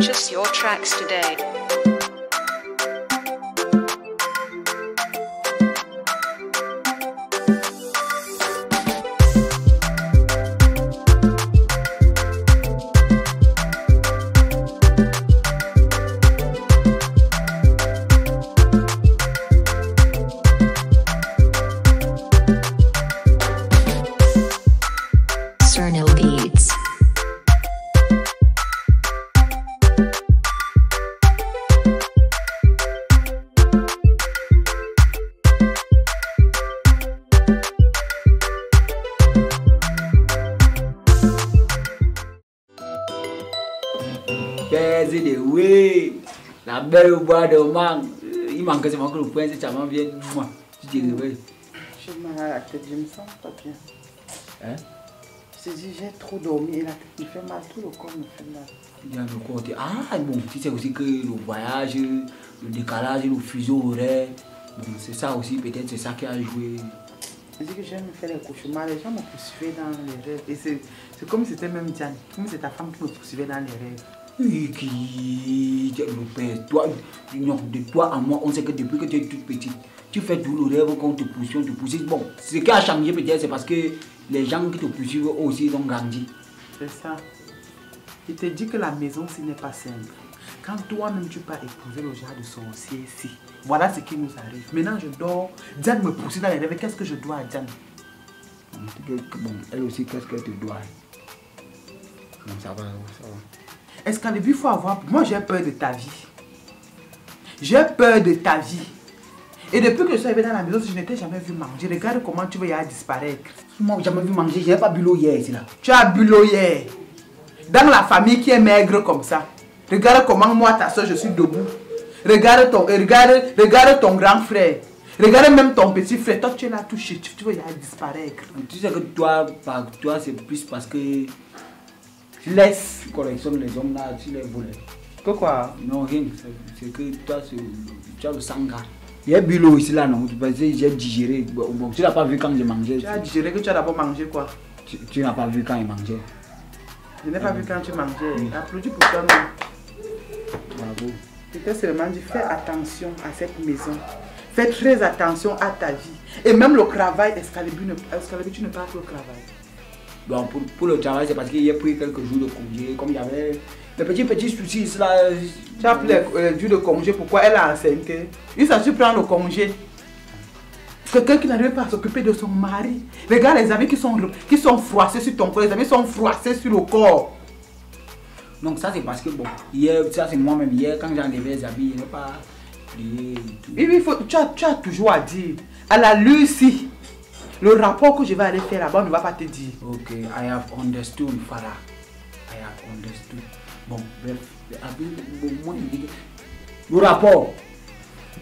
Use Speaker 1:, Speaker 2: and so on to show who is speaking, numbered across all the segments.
Speaker 1: Purchase your tracks today.
Speaker 2: Cernil Beats.
Speaker 3: Pèse de oui, la belle bois de mangue. Il manque seulement que le point, c'est tellement bien. Moi, je dirais oui.
Speaker 4: J'ai mal à la tête, je me sens pas bien.
Speaker 3: Hein?
Speaker 4: Je dis, j'ai trop dormi et la tête me fait mal, tout le corps me fait mal.
Speaker 3: Il y a le côté. Ah, bon, tu sais aussi que le voyage, le décalage, le fuseau horaire, bon, c'est ça aussi, peut-être c'est ça qui a joué.
Speaker 4: Je dis que j'aime me faire les cauchemars, les gens me poursuivaient dans les rêves. Et c'est comme si c'était même Diane, comme si c'était ta femme qui me poursuivait dans les rêves.
Speaker 3: Oui, qui le père, toi, non, de toi à moi, on sait que depuis que tu es toute petite, tu fais tout le rêve qu'on te poursuit, on te poursuit. Bon, ce qui a changé peut-être, c'est parce que les gens qui te poursuivent aussi ont grandi.
Speaker 4: C'est ça. Il te dit que la maison, ce n'est pas simple. Quand toi-même tu peux épouser le genre de sorcier ici, voilà ce qui nous arrive. Maintenant je dors, Diane me poursuit dans les rêves. Qu'est-ce que je dois à Diane?
Speaker 3: Bon, elle aussi, qu'est-ce qu'elle te doit? Bon, ça va, ça va.
Speaker 4: Est-ce qu'à début, il faut avoir... Moi, j'ai peur de ta vie. J'ai peur de ta vie. Et depuis que je suis arrivé dans la maison, je n'étais jamais vu manger. Regarde comment tu veux y aller disparaître.
Speaker 3: Moi, j'ai jamais vu manger, je n'ai pas bu l'eau hier, c'est là.
Speaker 4: Tu as bu l'eau hier. Dans la famille qui est maigre comme ça. Regarde comment moi, ta soeur, je suis debout. Regarde ton grand frère. Regarde même ton petit frère. Toi, tu es là touché. Tu veux y aller disparaître.
Speaker 3: Tu sais que toi c'est plus parce que tu laisses collectionner les hommes là, tu les voles.
Speaker 4: Pourquoi?
Speaker 3: Non, rien. C'est que toi, tu as le sang gras. Il y a bu l'eau ici là, non? Parce que j'ai digéré. Bon, tu n'as pas vu quand j'ai mangé.
Speaker 4: Tu as digéré que tu as d'abord mangé quoi?
Speaker 3: Tu n'as pas vu quand il mangeait.
Speaker 4: Je n'ai pas vu quand tu mangeais. Oui. Applaudis pour toi-même.
Speaker 3: Bravo.
Speaker 4: Je t'ai seulement dit, fais attention à cette maison. Fais très attention à ta vie. Et même le travail, Excalibur, tu ne pars plus au travail.
Speaker 3: Bon, pour le travail, c'est parce qu'il y a pris quelques jours de congé. Comme il y avait les petits soucis là.
Speaker 4: Tu as pris les jours de congé, pourquoi elle a enceinte? Il s'agit de prendre le congé. Quelqu'un qui n'arrive pas à s'occuper de son mari. Regarde les habits qui sont froissés sur ton corps. Les habits sont froissés sur le corps.
Speaker 3: Donc ça c'est parce que bon, hier, ça c'est moi-même hier, quand j'ai enlevé les habits, il n'y a pas plié et tout.
Speaker 4: Oui, tu as toujours à dire. À la Lucie, le rapport que je vais aller faire là-bas, on ne va pas te dire.
Speaker 3: Ok, I have understood, Farah. I have understood. Bon, bref, le rapport.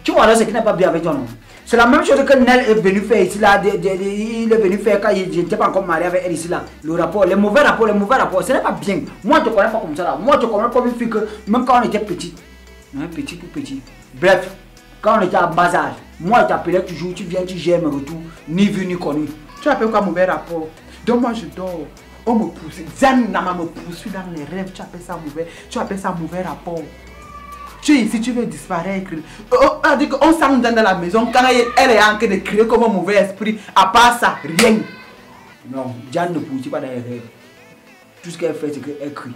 Speaker 3: Tu vois là, ce qui n'est pas bien avec toi, non? C'est la même chose que Nel est venu faire ici là. Il est venu faire quand il n'était pas encore marié avec elle ici là. Le rapport, les mauvais rapports, ce n'est pas bien. Moi je te connais pas comme ça là. Moi je te connais comme une fille que même quand on était petit, hein, petit tout petit. Bref, quand on était à bas âge, moi je t'appelais toujours, tu viens, tu gères mes retours, ni vu ni connu.
Speaker 4: Tu appelles quoi mauvais rapport? Donc moi je dors, on me poursuit. Diane Nama me poursuit dans les rêves, tu appelles ça mauvais rapport. Tu es ici, tu veux disparaître. On s'en dans la maison quand elle est en train de crier comme un mauvais esprit. À part ça, rien.
Speaker 3: Non, Diane ne poursuit pas dans les rêves. Tout ce qu'elle fait, c'est qu'elle crie.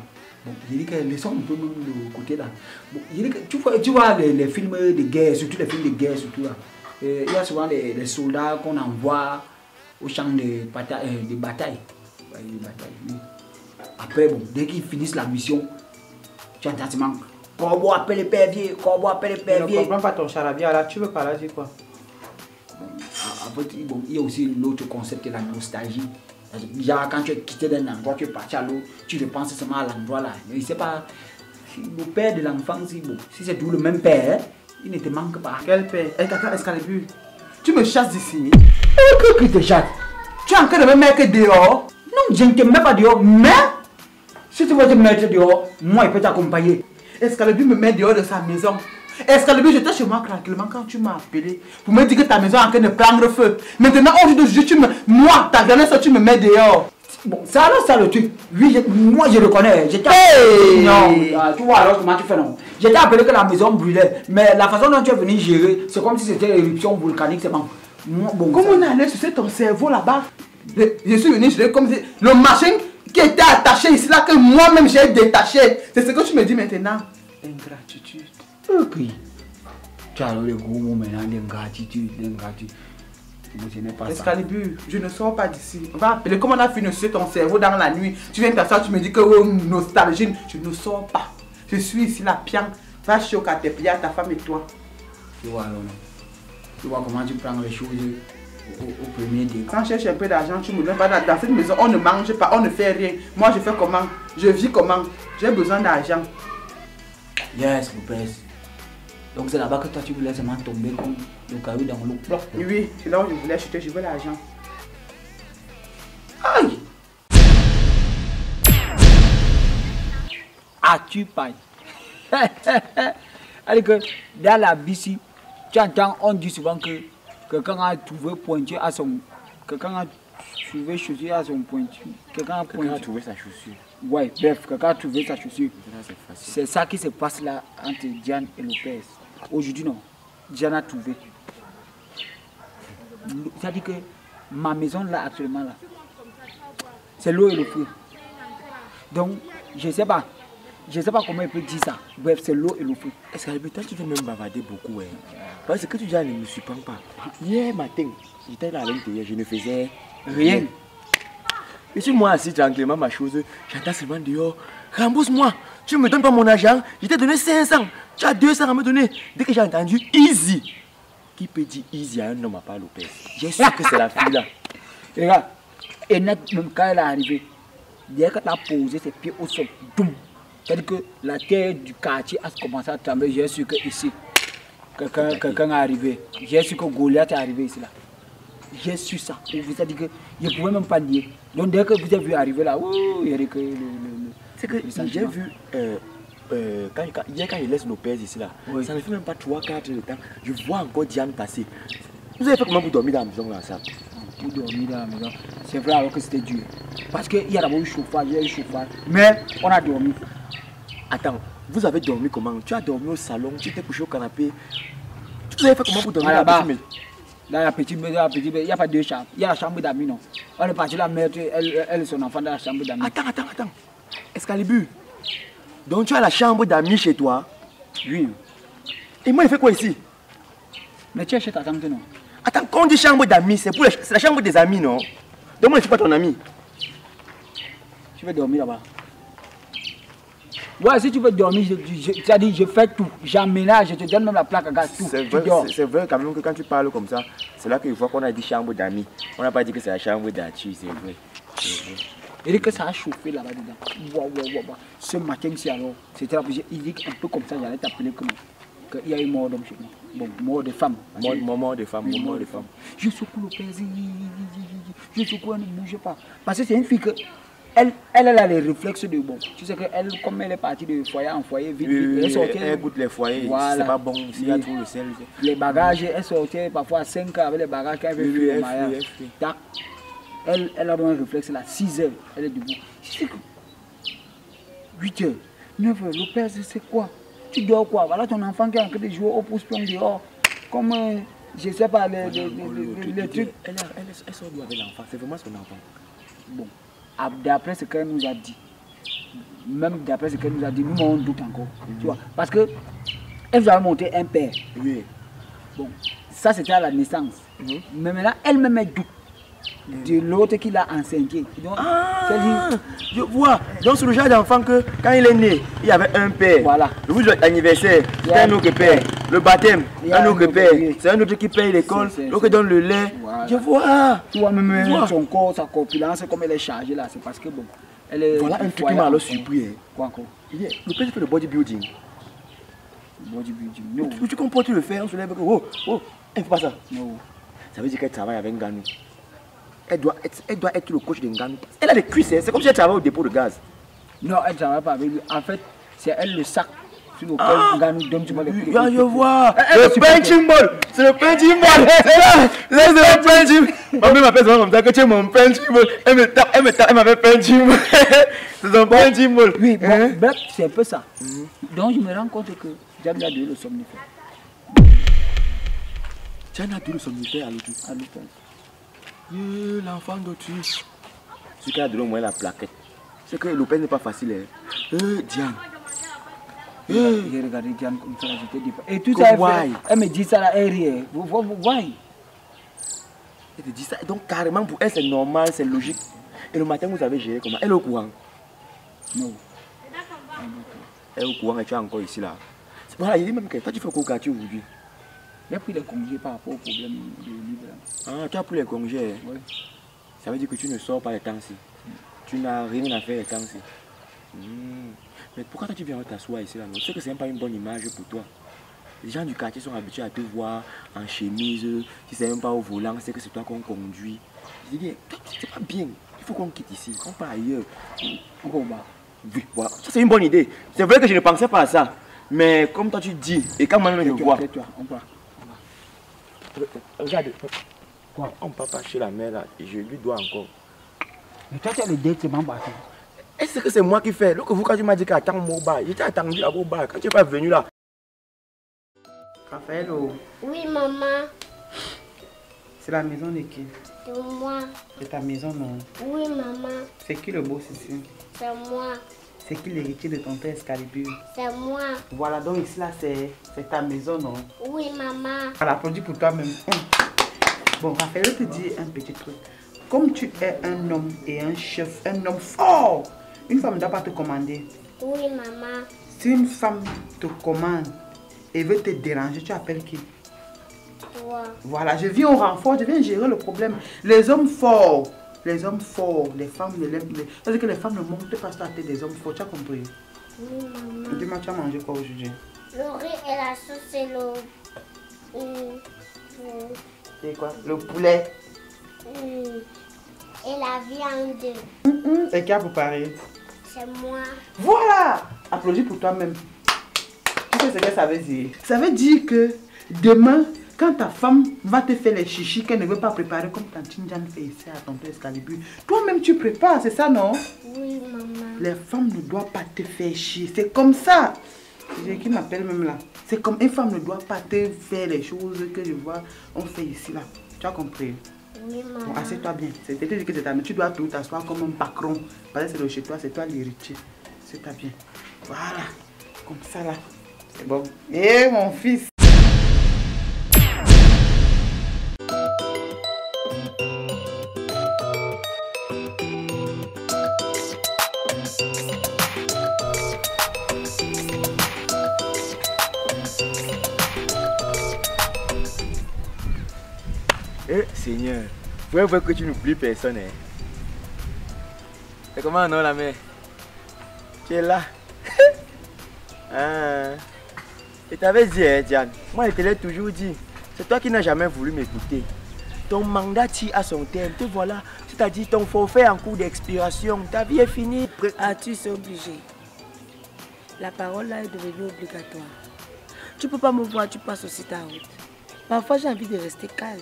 Speaker 3: Bon, il dit qu'elle laisse un peu même le côté là. Bon, il dit que tu vois les films de guerre, surtout les films de guerre, surtout là. Il y a souvent des soldats qu'on envoie au champ de bataille. Oui. Après, bon, dès qu'ils finissent la mission, tu entends ce manque. Corbeau appelle les perviers, corbeau appelle les perviers.
Speaker 4: Je ne comprends pas ton charabia là, tu veux parler de quoi?
Speaker 3: Après, bon, il y a aussi l'autre concept, la nostalgie. Genre, quand tu es quitté d'un endroit, tu es parti à l'autre, tu repenses seulement à l'endroit là. Il ne sait pas, le père de l'enfant, si c'est tout le même père, il ne te manque pas.
Speaker 4: Quel père? Excalibur, tu me chasses d'ici.
Speaker 3: Qui te chasse?
Speaker 4: Tu es en train de me mettre dehors?
Speaker 3: Non, je ne te mets pas dehors, mais si tu veux te mettre dehors, moi, je peux t'accompagner.
Speaker 4: Excalibur me met dehors de sa maison. Excalibur, j'étais chez moi tranquillement quand tu m'as appelé pour me dire que ta maison est en train de prendre feu. Maintenant, aujourd'hui, moi, ta dernière soeur, tu me mets dehors.
Speaker 3: Bon, ça alors, ça le truc. Oui, moi je le connais. J'étais. Non, tu vois alors comment tu fais non. J'étais appelé que la maison brûlait. Mais la façon dont tu es venu gérer, c'est comme si c'était l'éruption volcanique, c'est bon. Bon,
Speaker 4: comment on allait sucer ton cerveau là-bas? Je suis venu gérer comme si le machin qui était attaché ici là, que moi-même j'ai détaché. C'est ce que tu me dis maintenant. Ingratitude.
Speaker 3: Ok. Tu as le gros mot maintenant d'ingratitude, d'ingratitude. Ce n'est pas ça.
Speaker 4: Excalibur, je ne sors pas d'ici. On va appeler comment on a fini de sucer ton cerveau dans la nuit. Tu viens t'asseoir, tu me dis que oh, nostalgie. Je ne sors pas. Je suis ici la pian. Va choquer à tes pieds, à ta femme et toi.
Speaker 3: Tu vois alors. Tu vois comment tu prends les choses au premier degré.
Speaker 4: Quand je cherche un peu d'argent, tu me donnes pas dans cette maison. On ne mange pas, on ne fait rien. Moi, je fais comment? Je vis comment? J'ai besoin d'argent.
Speaker 3: Yes, Lopez. Donc c'est là-bas que toi tu voulais seulement tomber comme le caillou dans l'eau.
Speaker 4: Oui, c'est là où je voulais chuter, je veux l'argent.
Speaker 3: Aïe! Ah, tu pailles. Allez que dans la bici, tu entends, on dit souvent que quelqu'un a trouvé pointu à son... Quelqu'un a trouvé chaussure à son pointu. Quelqu'un a
Speaker 1: trouvé sa chaussure.
Speaker 3: Ouais, bref, quelqu'un a trouvé sa chaussure. C'est ça qui se passe là entre Diane et Lopez. Aujourd'hui, non. Diane a trouvé. C'est-à-dire que ma maison là, actuellement, là, c'est l'eau et le feu. Donc, je ne sais pas. Je ne sais pas comment il peut dire ça. Bref, c'est l'eau et le feu.
Speaker 1: Est-ce que toi, tu veux même bavarder beaucoup, hein? Parce que tu dis, ne me surprends pas. Hier matin, j'étais là à l'intérieur, je ne faisais rien. Et si moi assis tranquillement ma chose, j'entends seulement dehors, rembourse-moi, tu ne me donnes pas mon argent, je t'ai donné 500, tu as 200 à me donner. Dès que j'ai entendu easy, qui peut dire easy à un homme à part Lopez? J'ai su que c'est la fille là.
Speaker 3: Et regarde, et net, même quand elle est arrivée, dès qu'elle a posé ses pieds au sol, boum. C'est-à-dire que la terre du quartier a commencé à trembler. J'ai su que ici, quelqu'un est arrivé. J'ai su que Goliath est arrivé ici là. J'ai su ça. C'est-à-dire que je ne pouvais même pas nier. Donc dès que vous avez vu arriver là, il y a que
Speaker 1: c'est que j'ai vu, hier quand je laisse Lopez ici là, oui. Ça ne fait même pas 3-4 heures de temps, je vois encore Diane passer. Vous avez fait comment pour dormir dans la maison là, ça?
Speaker 3: Pour dormir dans la maison, c'est vrai alors que c'était dur. Parce qu'il y a d'abord eu chauffage, il y a eu chauffage, mais on a dormi.
Speaker 1: Attends, vous avez dormi comment? Tu as dormi au salon, tu t'es couché au canapé. Tu avez fait comment pour dormir là-bas?
Speaker 3: Dans la petite maison, il n'y a pas deux chambres. Il y a la chambre d'amis, non. On est parti la mettre, elle et son enfant dans la chambre d'amis.
Speaker 1: Attends. Excalibur. Donc tu as la chambre d'amis chez toi?
Speaker 3: Oui.
Speaker 1: Et moi, il fait quoi ici?
Speaker 3: Mais tu es chez ta tante, non?
Speaker 1: Attends, quand on dit chambre d'amis, c'est la chambre des amis, non? Donc moi, je ne suis pas ton ami.
Speaker 3: Tu veux dormir là-bas? Ouais, si tu veux dormir, c'est-à-dire je fais tout. J'emménage, je te donne même la plaque à gaz, tout.
Speaker 1: C'est vrai quand même que quand tu parles comme ça, c'est là qu'il faut qu'on a dit chambre d'amis. On n'a pas dit que c'est la chambre d'Archie, c'est vrai.
Speaker 3: Il dit que ça a chauffé là-bas dedans. Wow. Ce matin, c'est alors, c'était la pluie. Il dit un peu comme ça, j'allais t'appeler qu'il y a eu mort d'homme chez moi. Bon, mort de femme.
Speaker 1: Mort de femme.
Speaker 3: Je secoue le père, je secoue, elle ne bouge pas. Parce que c'est une fille que... Elle a les réflexes de bon. Tu sais qu'elle, comme elle est partie de foyer en foyer, vite,
Speaker 1: elle goûte les foyers. Voilà. C'est pas bon, s'il y a trop de sel.
Speaker 3: Les bagages, elle sortait parfois à 5 heures avec les bagages qu'elle avait fait au mariage. Elle a un réflexe là, 6 heures, elle est debout. 8 heures, 9 heures, le père, c'est quoi? Tu dors quoi? Voilà ton enfant qui est en train de jouer au pouce-pion dehors. Comme, je sais pas, les trucs.
Speaker 1: Elle sort d'où avec l'enfant? C'est vraiment son enfant.
Speaker 3: Bon. D'après ce qu'elle nous a dit, même d'après ce qu'elle nous a dit, nous on doute encore. Tu vois, parce que elle nous avait monté un père.
Speaker 1: Oui.
Speaker 3: Bon, ça c'était à la naissance. Mais maintenant, elle-même elle doute de l'autre qui l'a enseigné. Donc,
Speaker 1: je vois. Donc c'est le genre d'enfant que quand il est né, il y avait un père.
Speaker 3: Voilà.
Speaker 1: Le jour de l'anniversaire, c'est un autre père. Le baptême, un autre père. C'est un autre qui paye l'école, l'autre qui donne le lait.
Speaker 3: Voilà.
Speaker 1: Je vois.
Speaker 3: Tu vois même son corps, sa corpulence, comme elle est chargée là, c'est parce que bon. Elle est
Speaker 1: voilà un truc qui m'a alors surpris.
Speaker 3: Quoi encore?
Speaker 1: Le père fait le bodybuilding.
Speaker 3: Bodybuilding, non.
Speaker 1: Tu comprends, tu le fais, on se lève. Oh, elle ne fait pas ça.
Speaker 3: Non.
Speaker 1: Ça veut dire qu'elle travaille avec Nganou. Elle doit être le coach de Nganou. Elle a des cuisses, c'est comme si elle travaille au dépôt de gaz.
Speaker 3: Non, elle ne travaille pas avec lui. En fait, c'est elle le sac sur lequel gars nous donne, tu vois les prix.
Speaker 1: Je vois. Le punching ball. C'est le punching ball. C'est là. C'est le punching. Ma mère m'appelle souvent comme ça que tu es mon punching ball. Elle me tape, elle m'appelle punching ball. C'est son punching ball.
Speaker 3: Oui, bon, bref, c'est un peu ça. Donc je me rends compte que Diane a donné le somnifère.
Speaker 1: Diane a donné le somnifère à l'autre. L'enfant d'autruche. Ce qui a donné au moins la plaquette. C'est que Lopez n'est pas facile. Diane.
Speaker 3: J'ai regardé Diane comme ça, je te dis pas. Et tout ça, elle me dit ça là, elle rit. Why?
Speaker 1: Elle te dit ça. Donc carrément pour elle c'est normal, c'est logique. Et le matin vous avez géré comment? Elle est au courant?
Speaker 3: Non.
Speaker 1: Elle est au courant et tu es encore ici là. Voilà, il dit même que toi tu fais quoi au quartier aujourd'hui?
Speaker 3: J'ai pris les congés par rapport au problème de livre.
Speaker 1: Ah, tu as pris les congés?
Speaker 3: Oui.
Speaker 1: Ça veut dire que tu ne sors pas les temps-ci. Tu n'as rien à faire les temps-ci. Mais pourquoi toi tu viens t'asseoir ici là? Je sais que c'est même pas une bonne image pour toi. Les gens du quartier sont habitués à te voir en chemise. Si c'est même pas au volant, c'est que c'est toi qu'on conduit. Je dis, c'est pas bien. Il faut qu'on quitte ici, qu'on part ailleurs.
Speaker 3: Encore bas.
Speaker 1: Oui, voilà. Ça c'est une bonne idée. C'est vrai que je ne pensais pas à ça. Mais comme toi tu dis, et quand moi-même je vois.
Speaker 3: On part.
Speaker 1: Regarde. Quoi? On ne peut pas chez la mère là. Et je lui dois encore.
Speaker 3: Mais toi tu as le directement battu.
Speaker 1: Est-ce que c'est moi qui fais? Donc vous quand tu m'as dit qu'attends mon bar, j'étais attendu à vos bars. Quand tu n'es pas venu là.
Speaker 3: Raphaël,
Speaker 2: Oui, maman.
Speaker 3: c'est la maison de qui?
Speaker 2: C'est moi.
Speaker 3: C'est ta maison, non?
Speaker 2: Oui, maman.
Speaker 3: C'est qui le boss ici?
Speaker 2: C'est moi.
Speaker 3: C'est qui l'héritier de ton père Excalibur?
Speaker 2: C'est moi.
Speaker 3: Voilà, donc ici là c'est ta maison, non?
Speaker 2: Oui, maman.
Speaker 3: Voilà, applaudis pour toi-même. Bon, Raphaël, je te dis un petit truc. Comme tu es un homme et un chef, un homme fort, une femme ne doit pas te commander.
Speaker 2: Oui, maman.
Speaker 3: Si une femme te commande et veut te déranger, tu appelles qui?
Speaker 2: Toi.
Speaker 3: Voilà, je viens au renfort, je viens gérer le problème. Les hommes forts, les femmes ne l'aiment pas. C'est-à-dire que les femmes ne montent pas sur la tête des hommes forts, tu as compris?
Speaker 2: Oui, maman.
Speaker 3: Dis-moi, tu as mangé quoi aujourd'hui?
Speaker 2: Le riz et la sauce et
Speaker 3: C'est quoi? Le poulet.
Speaker 2: et la viande.
Speaker 3: Et qui a préparé?
Speaker 2: C'est moi.
Speaker 3: Voilà! Applaudis pour toi-même. Tu sais ce que ça veut dire? Ça veut dire que demain, quand ta femme va te faire les chichis qu'elle ne veut pas préparer comme Tantine Diane fait ici à ton père Excalibur, toi-même tu prépares, c'est ça, non?
Speaker 2: Oui, maman.
Speaker 3: Les femmes ne doivent pas te faire chier, c'est comme ça. J'ai qui m'appelle même là. C'est comme une femme ne doit pas te faire les choses que je vois, on fait ici là. Tu as compris?
Speaker 2: Oui, maman.
Speaker 3: Bon, assieds-toi bien. C'est-à-dire que c'est ta mère. Tu dois tout t'asseoir comme un patron. Parce que c'est de chez toi, c'est toi l'héritier. Assieds-toi bien. Voilà. Comme ça là. C'est bon. Eh mon fils.
Speaker 1: Eh Seigneur, faut voir que tu n'oublies personne. Hein. C'est comment non la mère? Tu es là. Ah. Je t'avais dit, hein, Diane, moi je te l'ai toujours dit, c'est toi qui n'as jamais voulu m'écouter. Ton mandat tire à son terme, te voilà. C'est-à-dire ton forfait en cours d'expiration, ta vie est finie.
Speaker 5: Ah, tu es obligé. La parole là est devenue obligatoire. Tu peux pas me voir, tu passes aussi ta route. Parfois j'ai envie de rester calme.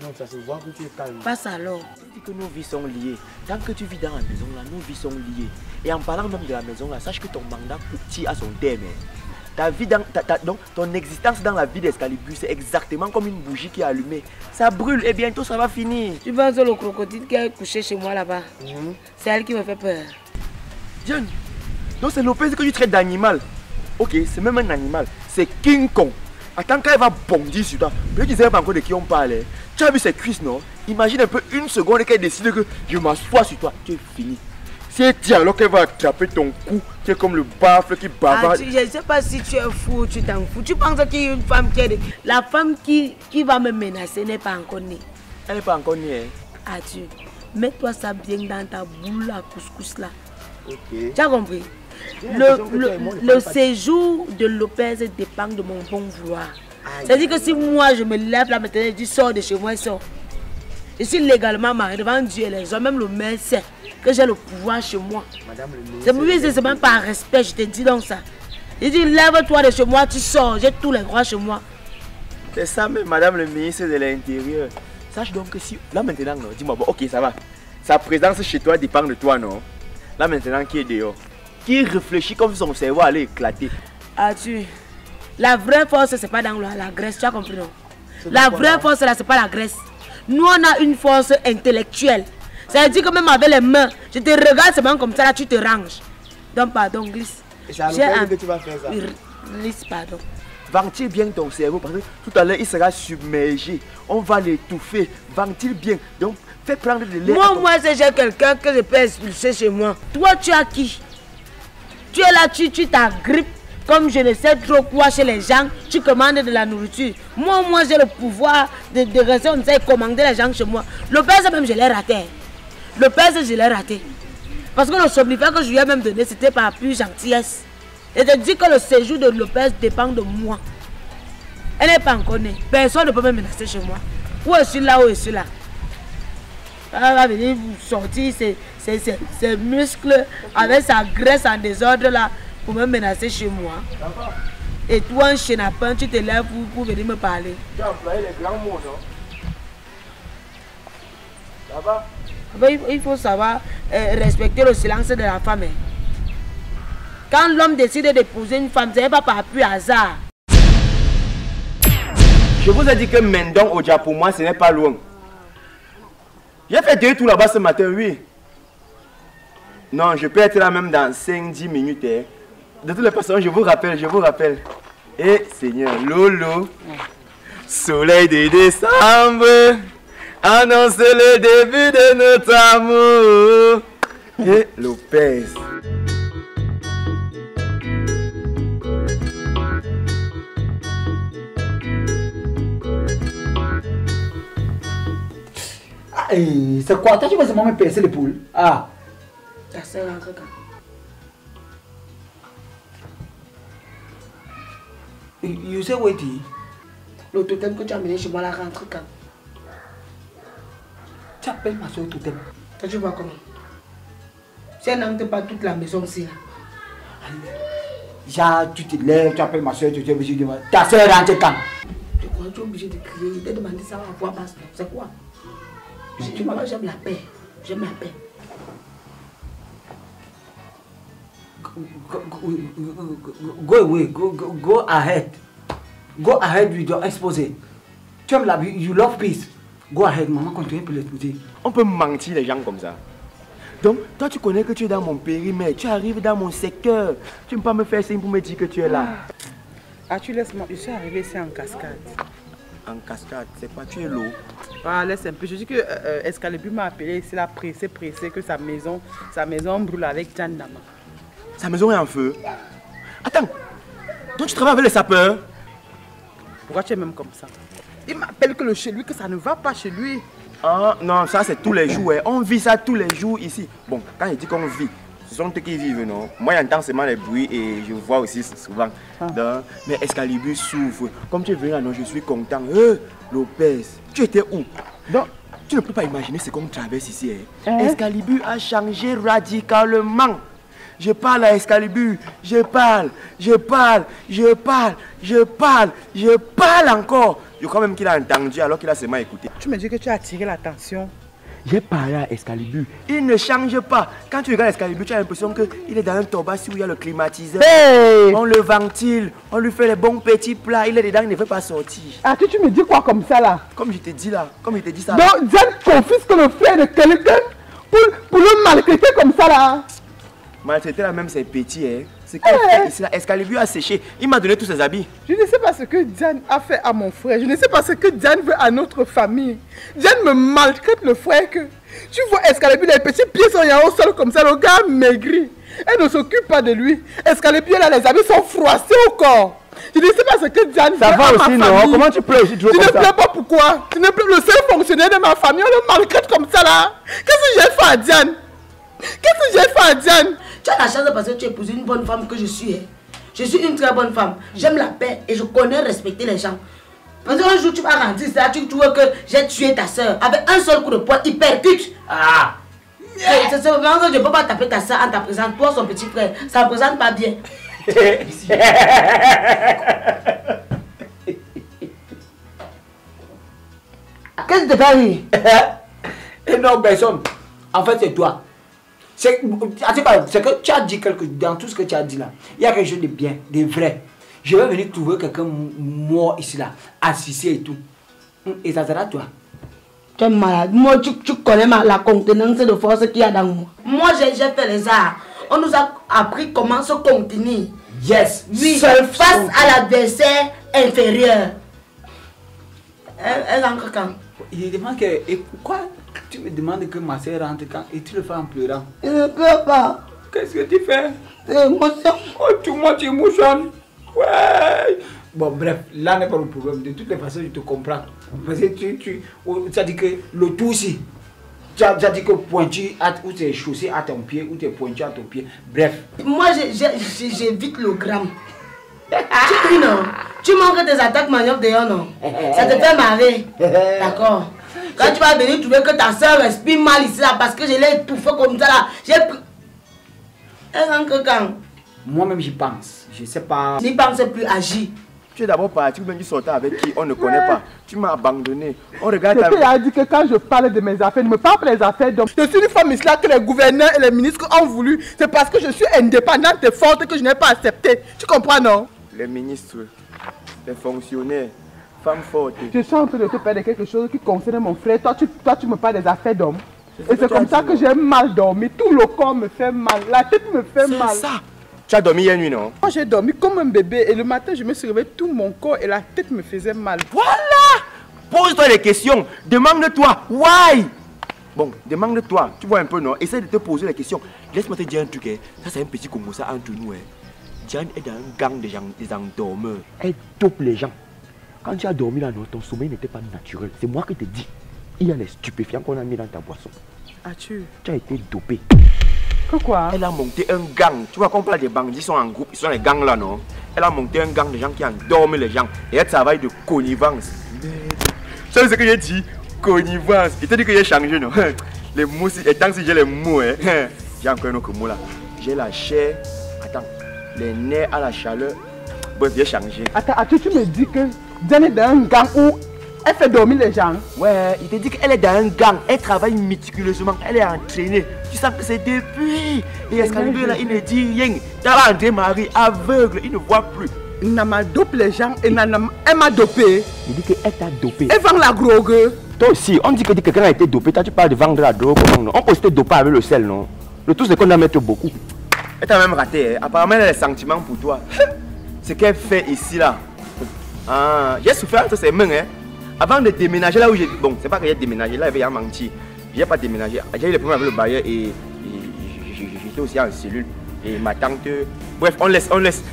Speaker 1: Non, ça se voit que tu es calme.
Speaker 5: Passe alors.
Speaker 1: Je dis que nos vies sont liées. Tant que tu vis dans la maison là, nos vies sont liées. Et en parlant même de la maison là, sache que ton mandat tire à son terme. Ta vie donc ton existence dans la vie d'Excalibur, c'est exactement comme une bougie qui est allumée. Ça brûle et bientôt ça va finir.
Speaker 5: Tu penses que le crocodile qui est couché chez moi là-bas, c'est elle qui me fait peur.
Speaker 1: Diane, donc c'est Lopez que tu traites d'animal. Ok, c'est même un animal. C'est King Kong. Attends, quand elle va bondir sur toi, je ne sais pas encore de qui on parle. Tu as vu ses cuisses, non? Imagine un peu une seconde qu'elle décide que je m'assois sur toi. Tu es fini. Si elle tient alors qu'elle va attraper ton cou, tu es comme le baffle qui bavarde.
Speaker 5: Je ne sais pas si tu es fou ou tu t'en fous. Tu penses qu'il y a une femme qui est... La femme qui va me menacer n'est pas encore née.
Speaker 1: Elle n'est pas encore née.
Speaker 5: Ah, tu mets-toi ça bien dans ta boule à couscous là.
Speaker 1: Ok.
Speaker 5: Tu as compris? Le séjour de Lopez dépend de mon bon vouloir. C'est-à-dire que si moi je me lève là maintenant et je dis sors de chez moi, sors. Je suis légalement mariée devant Dieu et les hommes, même le maire sait que j'ai le pouvoir chez moi. C'est pour lui, c'est même par respect, je te dis donc ça. Il dit, lève-toi de chez moi, tu sors, j'ai tous les droits chez moi.
Speaker 1: C'est ça même, madame le ministre de l'Intérieur. Sache donc que si, là maintenant, dis-moi, bon, ok, ça va. Sa présence chez toi dépend de toi, non? Là maintenant, qui est dehors? Qui réfléchit comme si son cerveau allait éclater?
Speaker 5: Ah, la vraie force, c'est pas dans la Grèce, tu as compris, non? La vraie force, là, c'est pas la Grèce. Nous, on a une force intellectuelle. Ça veut dire que même avec les mains, je te regarde seulement comme ça, là, tu te ranges. Donc, pardon, glisse.
Speaker 1: Et c'est à l'hôtel que tu vas faire ça?
Speaker 5: Glisse, pardon.
Speaker 1: Ventile bien ton cerveau parce que tout à l'heure, il sera submergé. On va l'étouffer. Ventile bien. Donc, fais prendre de l'air.
Speaker 5: Moi, si j'ai quelqu'un que je peux expulser chez moi. Toi, tu as qui? Tu es là, tu t'agrippes. Comme je ne sais trop quoi chez les gens, tu commandes de la nourriture. Moi j'ai le pouvoir de rester, on sait commander les gens chez moi. Le pèse même, je l'ai raté. Le pèse, je l'ai raté. Parce que le somnifère que je lui ai même donné, c'était par plus gentillesse. Et je dis que le séjour de Lopez dépend de moi. Elle n'est pas encore née. Personne ne peut me menacer chez moi. Où je suis là, où je suis là. Elle va venir sortir ses muscles avec sa graisse en désordre là. Pour me menacer chez moi. Et toi, un chenapin, tu te lèves pour venir me parler.
Speaker 1: Tu as employé les grands mots, non? Ça va?
Speaker 5: Il faut savoir respecter le silence de la femme. Quand l'homme décide d'épouser une femme, ce n'est pas par pur hasard.
Speaker 1: Je vous ai dit que Mendon Oja, pour moi, ce n'est pas loin. J'ai fait 2 tours là-bas ce matin, oui. Non, je peux être là même dans 5-10 minutes. Hein. De toutes les façons, je vous rappelle. Et Seigneur, Lolo, soleil de décembre, annonce le début de notre amour. Et Lopez.
Speaker 3: C'est quoi? Toi, tu vas seulement me percer les poules? Ah.
Speaker 5: Ta soeur rentre quand?
Speaker 3: You say what?
Speaker 5: Le totem que tu as amené chez moi là rentre quand?
Speaker 3: Tu appelles ma soeur totem?
Speaker 5: Toi, tu vois comment? Si elle n'entre pas toute la maison ici là.
Speaker 3: Genre, tu te lèves, tu appelles ma soeur, tu te dis ta soeur rentre quand?
Speaker 5: Je crois que tu es obligé de crier, de demander ça à voix basse. C'est quoi? Moi, j'aime la paix. J'aime la paix.
Speaker 3: Go away, go ahead. Go ahead with your exposé. Tu aimes la vie, you love peace. Go ahead, maman, continue pour l'exposer.
Speaker 1: On peut mentir les gens comme ça. Donc, toi tu connais que tu es dans mon périmètre, tu arrives dans mon secteur. Tu ne peux pas me faire signe pour me dire que tu es là.
Speaker 4: Ah, tu laisses moi, je suis arrivé ici en cascade.
Speaker 1: En cascade, c'est quoi? Tu es l'eau?
Speaker 4: Ah, laisse un peu. Je dis que Excalibur m'a appelé ici, là, pressé, que sa maison brûle avec Jan Nama.
Speaker 1: Sa maison est en feu. Attends, donc tu travailles avec les sapeurs?
Speaker 4: Pourquoi tu es même comme ça? Il m'appelle que chez lui, que ça ne va pas chez lui.
Speaker 1: Ah non, ça c'est tous les jours. Hein. On vit ça tous les jours ici. Bon, quand je dis qu'on vit, ce sont eux qui vivent, non? Moi j'entends seulement les bruits et je vois aussi souvent. Donc, mais Excalibur souffre. Comme tu es venu là, non, je suis content. Lopez, tu étais où? Donc, tu ne peux pas imaginer ce qu'on traverse ici. Hein? Excalibur a changé radicalement. Je parle à Excalibur, je parle encore. Je crois même qu'il a entendu alors qu'il a seulement écouté.
Speaker 4: Tu me dis que tu as attiré l'attention.
Speaker 1: J'ai parlé à Excalibur. Il ne change pas. Quand tu regardes Excalibur, tu as l'impression qu'il est dans un torbassi où il y a le climatiseur. Hey! On le ventile, on lui fait les bons petits plats. Il est dedans, il ne veut pas sortir.
Speaker 4: Ah, tu me dis quoi comme ça là?
Speaker 1: Comme je t'ai dit là, comme je t'ai dit ça.
Speaker 4: Donc, Jan confisque le frère de quelqu'un pour le maltraiter comme ça là.
Speaker 1: Maltraiter là même, c'est petit. Hein. C'est qu'il fait ici là. Excalibur a séché. Il m'a donné tous ses habits.
Speaker 4: Je ne sais pas ce que Jan a fait à mon frère. Je ne sais pas ce que Jan veut à notre famille. Jan me maltraite le frère que... Tu vois Excalibur, les petits pieds sont au sol comme ça. Le gars maigri. Elle ne s'occupe pas de lui. Excalibur, là, les habits sont froissés au corps. Je ne sais pas ce que Jan veut à ma famille. Ça va aussi, non?
Speaker 1: Comment tu pleures si tu veux
Speaker 4: Je
Speaker 1: comme
Speaker 4: ne
Speaker 1: ça?
Speaker 4: pleure pas pourquoi? Tu ne pleures le seul fonctionnaire de ma famille. On le maltraite comme ça là. Qu'est-ce que j'ai fait à Jan? Qu'est-ce que j'ai fait à Jan?
Speaker 5: Tu as la chance parce que tu as épousé une bonne femme que je suis. Hein. Je suis une très bonne femme. J'aime la paix et je connais respecter les gens. Parce qu'un jour tu vas rentrer là, tu vois que j'ai tué ta soeur. Avec un seul coup de poing, il percute. Ah! C'est vraiment que je ne peux pas taper ta soeur en ta présence. Toi, son petit frère, ça ne représente pas bien. Qu'est-ce que tu fais rire?
Speaker 3: Et non, personne. En fait, c'est toi. C'est que tu as dit dans tout ce que tu as dit là, il y a quelque chose de bien, de vrai. Je vais venir trouver quelqu'un mort ici là, assisté et tout. Et ça sera toi.
Speaker 5: Tu es malade. Moi, tu connais la contenance de force qu'il y a dans moi. Moi, j'ai fait les arts. On nous a appris comment se contenir.
Speaker 3: Yes.
Speaker 5: Oui, face à l'adversaire inférieur. Elle rentre quand?
Speaker 3: Il demande que, et pourquoi tu me demandes que ma soeur rentre quand et tu le fais en pleurant?
Speaker 5: Je ne pleure pas.
Speaker 3: Qu'est-ce que tu fais?
Speaker 5: C'est émotion.
Speaker 3: Oh, moi tu émotionnes. Ouais. Bon, bref, là n'est pas le problème. De toutes les façons, je te comprends. Parce que tu as dit que le tout aussi. Tu as dit que pointu ou tu es chaussé à ton pied ou tu es pointu à ton pied. Bref.
Speaker 5: Moi, j'évite le gramme. Tu cries, non? Tu manques des attaques manioc d'ailleurs, non? Ça te fait marrer. D'accord. Quand tu vas venir trouver que ta soeur respire mal ici, là, parce que je l'ai étouffé comme ça, là, j'ai pris. Elle rentre quand?
Speaker 3: Moi-même, j'y pense. Je sais pas.
Speaker 5: N'y pense plus, agis.
Speaker 1: Tu es d'abord parti, tu sortais avec qui on ne connaît pas. Tu m'as abandonné. On regarde
Speaker 4: C'est qu'il a dit que quand je parle de mes affaires, ne me parle pas les affaires d'hommes. Je suis une femme ici là que les gouverneurs et les ministres ont voulu. C'est parce que je suis indépendante et forte que je n'ai pas accepté. Tu comprends, non?
Speaker 1: Les ministres, les fonctionnaires, femmes fortes.
Speaker 4: Je suis en train de te parler de quelque chose qui concerne mon frère. Toi, tu me parles des affaires d'hommes. Et c'est comme ça que j'ai mal dormi. Tout le corps me fait mal. La tête me fait mal.
Speaker 1: C'est ça. Tu as dormi hier nuit, non?
Speaker 4: Moi, j'ai dormi comme un bébé. Et le matin, je me suis réveillé, tout mon corps et la tête me faisait mal.
Speaker 1: Voilà! Pose-toi des questions. Demande-toi. Why? Bon, demande-toi. Tu vois un peu, non? Essaye de te poser les questions. Laisse-moi te dire un truc. Hein. Ça, c'est un petit Congo, ça, entre nous. Hein. Diane est dans un gang des endormeurs. Elle dope les gens. Quand tu as dormi là, ton sommeil n'était pas naturel. C'est moi qui te dis. Il y a les stupéfiants qu'on a mis dans ta boisson.
Speaker 4: As-tu?
Speaker 1: Tu as été dopé.
Speaker 4: Pourquoi?
Speaker 1: Elle a monté un gang. Tu vois qu'on parle des bandits, ils sont en groupe, ils sont les gangs là, non? Elle a monté un gang de gens qui endorment les gens. Et elle travaille de connivence. C'est ce que j'ai dit. Connivence. Il t'a dit que j'ai changé, non? Les mots, et tant que j'ai les mots, hein. J'ai encore un autre mot là. J'ai la chair. Attends. Les nerfs à la chaleur. Bref, j'ai changé.
Speaker 4: Attends, tu me dis que Diane est dans un gang où elle fait dormir les gens?
Speaker 1: Ouais, il te dit qu'elle est dans un gang. Elle travaille méticuleusement. Elle est entraînée. Tu sais que c'est depuis. Et Excalibur là, il ne dit rien. Tu as André Marie aveugle. Il ne voit plus.
Speaker 4: Nama dope les gens et elle m'a dopé.
Speaker 1: Il dit qu'elle t'a dopé.
Speaker 4: Elle vend la drogue.
Speaker 1: Toi aussi, on dit que quelqu'un a été dopé. Toi, tu parles de vendre la drogue. Non? On peut se doper avec le sel, non? Le tout, c'est qu'on a mettre beaucoup. Elle t'a même raté. Hein. Apparemment, elle a des sentiments pour toi. Ce qu'elle fait ici, là. Ah, j'ai souffert entre ses mains. Hein. Avant de déménager là où j'ai... Bon, c'est pas que j'ai déménagé. Là, il avait menti. J'ai pas déménagé. J'ai eu le problème avec le bailleur et j'étais aussi en cellule. Et ma tante... Bref, on laisse.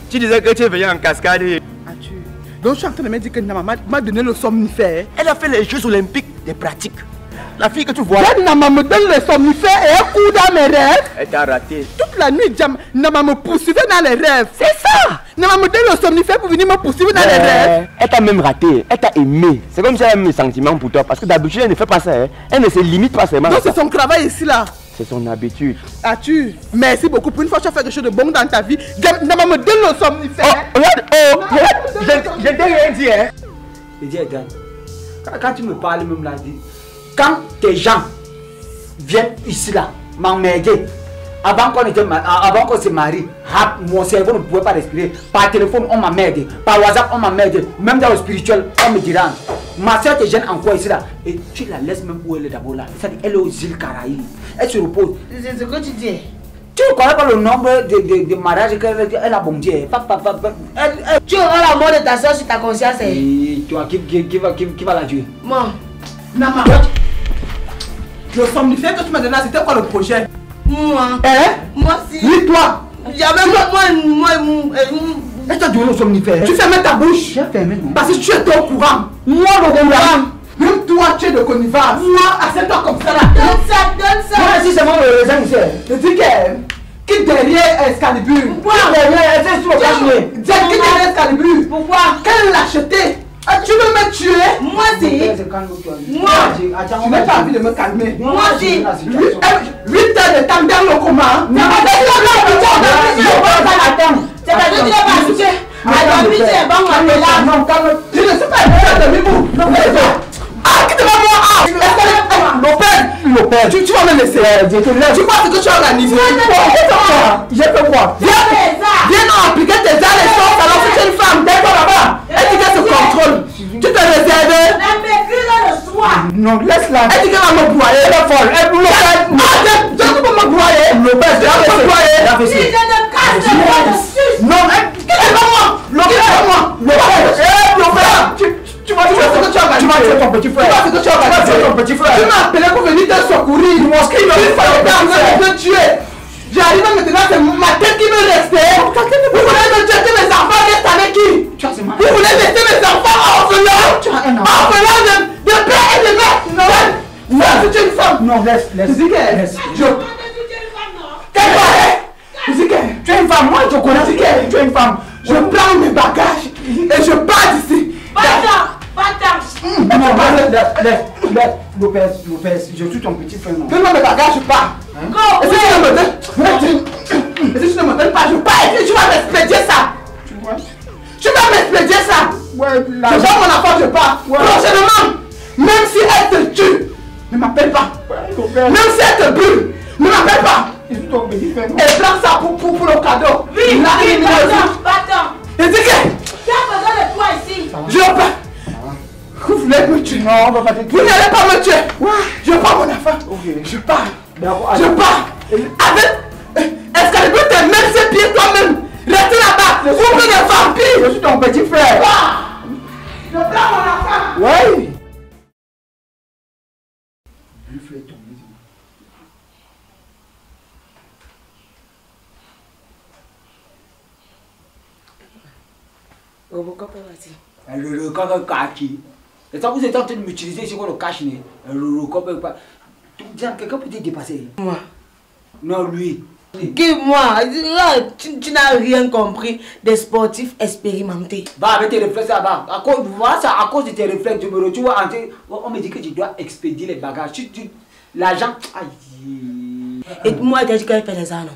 Speaker 1: Tu disais que tu es venu en cascade.
Speaker 4: As-tu? Donc, je suis en train de me dire que Nama m'a donné le somnifère.
Speaker 1: Elle a fait les Jeux Olympiques des pratiques. La fille que tu vois...
Speaker 4: Nama me donne le somnifère et elle court dans mes rêves.
Speaker 1: Elle t'a raté.
Speaker 4: Toute la nuit, Nama me poursuivait dans les rêves.
Speaker 1: C'est ça!
Speaker 4: Nama me donne le somnifère pour venir me poursuivre dans les rêves.
Speaker 1: Elle t'a même raté. Elle t'a aimé. C'est comme si elle a même des sentiments pour toi. Parce que d'habitude, elle ne fait pas ça. Hein. Elle ne se limite pas seulement.
Speaker 4: Donc, c'est son travail ici, là.
Speaker 1: C'est son habitude.
Speaker 4: As-tu? Merci beaucoup. Pour une fois, tu as fait quelque chose de bon dans ta vie. Nama me donne le somnifère.
Speaker 3: Je t'ai rien dit, hein. Je dis, quand tu me parles même là, quand tes gens viennent ici là, m'emmerder, avant qu'on se marie, mon cerveau ne pouvait pas respirer. Par téléphone, on m'emmerde. Par WhatsApp, on m'emmerde. Même dans le spirituel, on me dira. Ma soeur te gêne encore ici là. Et tu la laisses même où elle est d'abord là. C'est-à-dire qu'elle est aux îles Caraïbes. Elle se repose.
Speaker 5: C'est ce que tu dis.
Speaker 3: Tu ne connais pas le nombre de mariages qu'elle a bombé.
Speaker 5: Tu auras la mort de ta soeur sur ta conscience.
Speaker 3: Et tu vois, qui va la tuer?
Speaker 5: Moi.
Speaker 4: Nama. Le somnifère que tu m'as donné là, c'était quoi le projet?
Speaker 5: Moi.
Speaker 4: Hein?
Speaker 5: Moi si.
Speaker 4: Oui, toi.
Speaker 5: J'avais moi.
Speaker 3: Elle t'a donné le somnifère.
Speaker 4: Tu fermes ta bouche.
Speaker 3: J'ai fermé, non?
Speaker 4: Parce que tu étais au courant.
Speaker 3: Moi, le courant.
Speaker 4: Même toi, tu es de connivence. Moi, accepte-toi comme ça là.
Speaker 5: Donne ça.
Speaker 3: Moi, si c'est moi le raisin,
Speaker 4: Je dis que qui derrière Excalibur?
Speaker 3: Pourquoi derrière? Elle est sur le cache-nez.
Speaker 4: Qui derrière Excalibur?
Speaker 5: Pourquoi?
Speaker 4: Qu'elle l'a acheté. Tu veux me tuer?
Speaker 5: Moi si.
Speaker 4: Moi. Tu n'as pas envie de me calmer.
Speaker 5: Moi si.
Speaker 4: 8 heures de temps dans le coma.
Speaker 5: C'est
Speaker 3: Non, calme. Je ne suis pas un de Mibou. Non, ah, quitte-moi moi. Lopez. Tu vas me laisser. Tu penses que tu as organisé? J'ai fait quoi? Viens non appliquer tes arts et choses alors que tu es une femme. D'accord là-bas. Elle dit qu'elle se contrôle. Tu te réserves. Non, laisse-la. Elle dit qu'elle va me broyer. Elle est folle. Elle me broyer. Lopez, tu vas me broyer. Non, tu vas tuer ton petit frère. Tu m'as appelé pour venir te secourir. Il fallait me tuer. J'arrive maintenant, c'est ma tête qui me restait. Vous voulez me tuer mes enfants, reste avec qui? Vous voulez laisser mes enfants orphelins de père et de mère? Non, tu es une femme. Non, laisse. Tu es une femme, moi je connais. Tu es une femme. Je prends mes bagages et je pars d'ici. Non, Lopez, je suis ton petit frère. Donne-moi mes bagages, je pars. Et si tu ne me donnes pas, je pars et tu vas m'expédier ça. Tu vas m'expédier ça. Je prends mon enfant, je pars. Prochainement, même si elle te tue, ne m'appelle pas. Même si elle te brûle, ne m'appelle pas. Et prends ça pour le cadeau.
Speaker 5: Oui, va-t'en.
Speaker 3: Et dis que
Speaker 5: tu as besoin de toi ici.
Speaker 3: je pars. Vous voulez me tuer? Non, vous n'allez pas me tuer. Je prends mon enfant. Je pars. Je pars. Avec Excalibur, t'es même ses pieds toi-même. Reste là-bas. Ouvre les vampires. Je suis ton petit frère. Je prends mon enfant. Oui. Le kaki. Et ça vous êtes en train de m'utiliser sur le cache. Quelqu'un peut te dépasser?
Speaker 5: Moi.
Speaker 3: Non, lui.
Speaker 5: Qui, moi? Tu n'as rien compris des sportifs expérimentés.
Speaker 3: Bah, avec tes réflexes là-bas. À cause de tes réflexes, tu me retrouves en train. On me dit que tu dois expédier les bagages. L'argent. Aïe.
Speaker 5: Et moi, j'ai dit qu'elle fait les armes.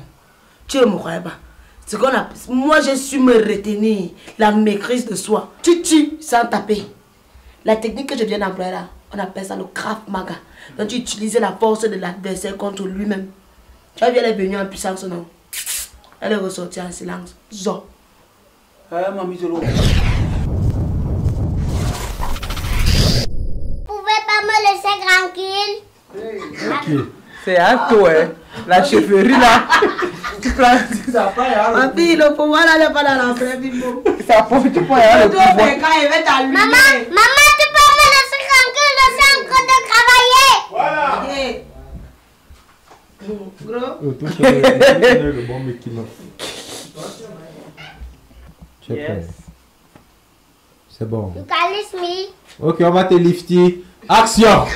Speaker 5: Tu ne me croyais pas. Ce qu'on a... Moi, j'ai su me retenir. La maîtrise de soi. Tu tues sans taper. La technique que je viens d'employer là, on appelle ça le Krav Maga. Donc tu utilises la force de l'adversaire contre lui-même. Tu as vu, elle est venue en puissance, non? Elle est ressortie en silence. Zo.
Speaker 3: Mamie Zolo.
Speaker 2: Vous pouvez pas me laisser tranquille?
Speaker 4: C'est un toi, hein. La chefferie là. Tu prends ça pas.
Speaker 5: Ma fille, le pouvoir là n'est pas dans l'enfer, Bimbo.
Speaker 4: Ça peut, tu peux aller le pouvoir.
Speaker 2: Maman, tu peux me laisser tranquille, je suis en train de travailler.
Speaker 6: Voilà.
Speaker 5: Gros.
Speaker 6: Toi, tu es le bon mec qui m'a. Tu es prêt? C'est bon.
Speaker 2: You can lift me.
Speaker 6: Ok, on va te lifter. Action!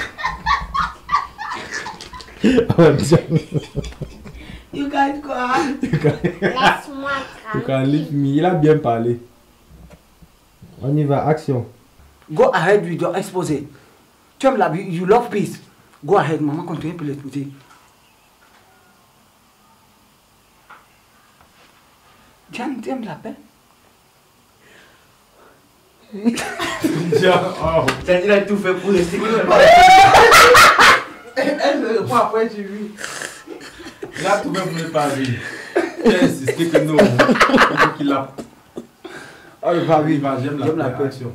Speaker 5: You got quoi?
Speaker 2: Laisse-moi
Speaker 6: Tu
Speaker 2: tranquille.
Speaker 6: can lift me. Il a bien parlé. On y va, action.
Speaker 3: Go ahead with your exposé. Tu aimes la vie, you love peace. Go ahead, maman, continue pour l'exposer. Diane, tu aimes la paix?
Speaker 6: Oh.
Speaker 1: Il a tout fait pour les sécuriser.
Speaker 4: Elle me répond après, tu lui.
Speaker 6: Il a tout fait pour ne pas rire. Tu as insisté que non. Il a.
Speaker 3: Oh, le pavé,
Speaker 6: J'aime la paix. Action.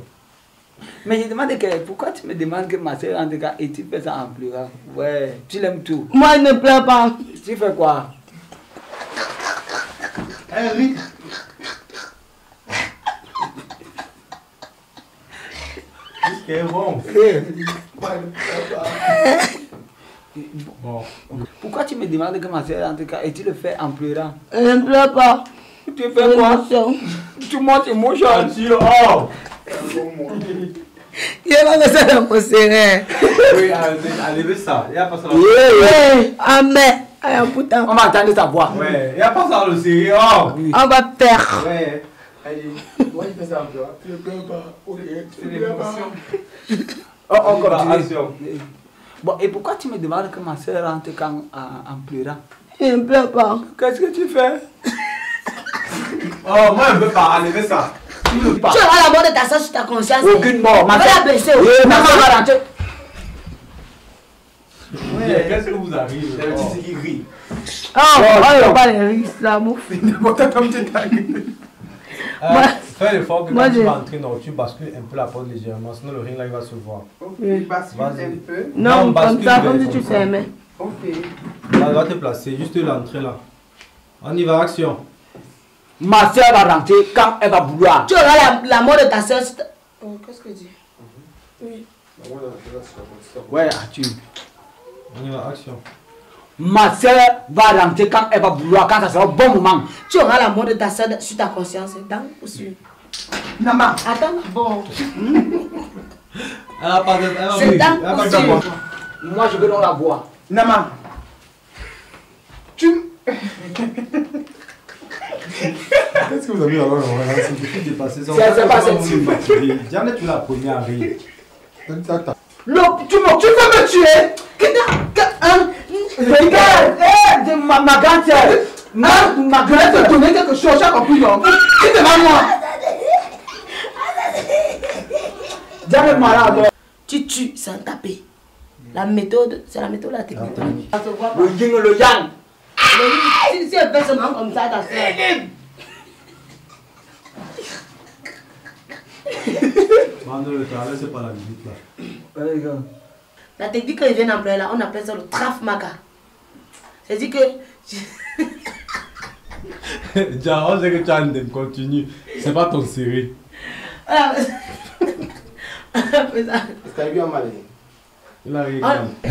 Speaker 3: Mais je demande que pourquoi tu me demandes que ma soeur en tout cas et tu fais ça en pleurant? Ouais, tu l'aimes tout.
Speaker 5: Moi, je ne pleure pas.
Speaker 3: Tu fais quoi?
Speaker 6: Eric. C'est bon. Bon.
Speaker 3: Pourquoi tu me demandes que ma soeur en tout cas et tu le fais en pleurant?
Speaker 5: Je ne pleure pas.
Speaker 3: Tu fais quoi? Tu montes émotion.
Speaker 6: Oh.
Speaker 5: Il va me faire un peu serré.
Speaker 6: Oui, enlevez ça. Il n'y a pas ça.
Speaker 5: Amen. Putain.
Speaker 3: On m'a entendu ta voix.
Speaker 6: Ouais, il n'y a pas ça le sérieux. Oh.
Speaker 5: On va perdre.
Speaker 6: Ouais.
Speaker 1: Allez, moi je fais ça, tu vois. Tu ne pleures pas. Ok, tu ne pleures pas.
Speaker 3: On continue.
Speaker 6: Action.
Speaker 3: Bon, et pourquoi tu me demandes que ma soeur rentre en pleurant?
Speaker 5: Je ne pleure pas.
Speaker 3: Qu'est-ce que tu fais?
Speaker 6: Oh, moi, je veux pas enlever ça.
Speaker 5: Tu auras la mort de ta soeur sur ta conscience.
Speaker 3: Aucune mort.
Speaker 5: Ma soeur a baissé.
Speaker 3: Maman va rentrer.
Speaker 6: Qu'est-ce que vous arrivez? C'est le petit qui rit.
Speaker 5: Oh, il n'y a pas les risques là, mon fils.
Speaker 6: Fais l'effort que
Speaker 5: Moi,
Speaker 6: quand tu
Speaker 5: je-
Speaker 6: vas entrer, non, tu bascules un peu la porte légèrement, sinon le ring là il va se voir.
Speaker 4: Ok, bascule
Speaker 6: Vas-y.
Speaker 4: un peu.
Speaker 5: Non, comme
Speaker 6: bascule
Speaker 5: ça,
Speaker 6: vers
Speaker 5: comme si
Speaker 6: comme
Speaker 5: tu
Speaker 6: ça.
Speaker 5: fermais.
Speaker 4: Ok.
Speaker 6: Là, va te placer, juste l'entrée là. On y va, action.
Speaker 3: Ma soeur va rentrer quand elle va vouloir.
Speaker 5: Tu auras la mort de ta soeur sur ta... Oh, qu'est-ce que tu dis? Oui.
Speaker 3: Ouais, tu.
Speaker 6: On y va, action.
Speaker 3: Ma soeur va rentrer quand elle va vouloir, quand ça sera un bon moment.
Speaker 5: Tu auras la mort de ta soeur sur ta conscience. Dans ou sur...
Speaker 4: Nama.
Speaker 5: Attends, bon.
Speaker 6: Elle a pas de. Elle a
Speaker 5: C'est
Speaker 6: pas
Speaker 5: dans
Speaker 6: de- elle a pas
Speaker 5: ou
Speaker 6: de
Speaker 5: sur...
Speaker 6: savoir.
Speaker 3: Moi, je veux donc la voir.
Speaker 4: Nama. Tu.
Speaker 6: Qu'est-ce que vous avez alors? C'est depuis de passer ça.
Speaker 3: C'est pas cette type.
Speaker 6: Jamais tu la première à rire.
Speaker 3: Tu veux me tuer? Regarde, ma grande soeur. Ma
Speaker 4: Je vais te donner quelque chose, j'ai compris, non? Qui te va moi?
Speaker 3: Jamais malade.
Speaker 5: Tu tues sans taper. La méthode, c'est la méthode, la technique. Ça se voit pas.
Speaker 3: Le yin et le yang.
Speaker 5: Si elle fait seulement comme ça, ta soeur.
Speaker 6: Mande le travail, c'est pas la musique là.
Speaker 5: La technique qu'ils viennent employer là, on appelle ça le traf maga. C'est-à-dire que...
Speaker 6: Déjà, on sait que tu as un dème continu. C'est pas ton série.
Speaker 5: Voilà. On appelle ça.
Speaker 6: Il a rien.
Speaker 5: On-